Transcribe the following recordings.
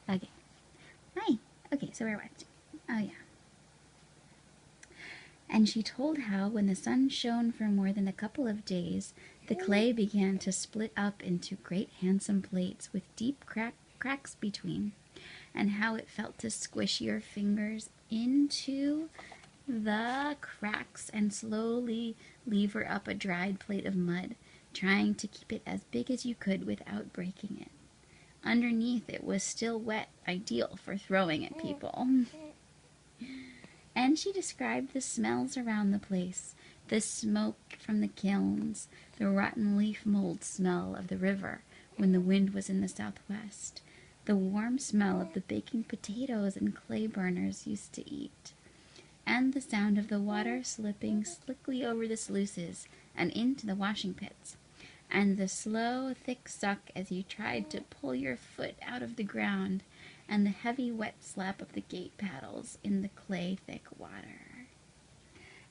Okay. Hi. Okay, so we're watching. Oh, yeah. And she told how, when the sun shone for more than a couple of days, the clay began to split up into great handsome plates with deep cracks between, and how it felt to squish your fingers into the cracks and slowly lever up a dried plate of mud, trying to keep it as big as you could without breaking it. Underneath it was still wet, ideal for throwing at people. And she described the smells around the place, the smoke from the kilns, the rotten leaf mold smell of the river when the wind was in the southwest, the warm smell of the baking potatoes and clay burners used to eat, and the sound of the water slipping slickly over the sluices and into the washing pits, and the slow, thick suck as you tried to pull your foot out of the ground, and the heavy, wet slap of the gate paddles in the clay-thick water.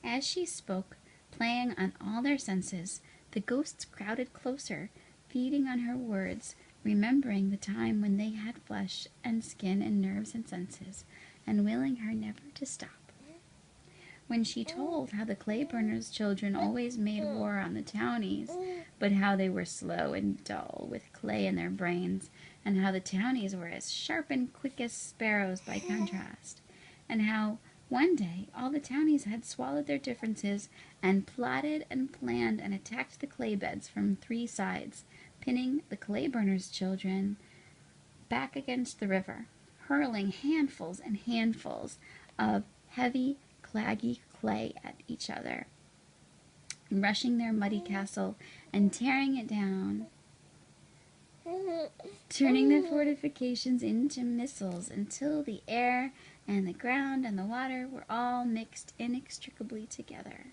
As she spoke, playing on all their senses, the ghosts crowded closer, feeding on her words, remembering the time when they had flesh and skin and nerves and senses, and willing her never to stop. When she told how the Clayburners' children always made war on the townies, but how they were slow and dull, with clay in their brains, and how the townies were as sharp and quick as sparrows by contrast, and how one day all the townies had swallowed their differences and plotted and planned and attacked the clay beds from 3 sides, pinning the Clayburners' children back against the river, hurling handfuls and handfuls of heavy, claggy clay at each other, rushing their muddy castle and tearing it down, turning the fortifications into missiles until the air and the ground and the water were all mixed inextricably together.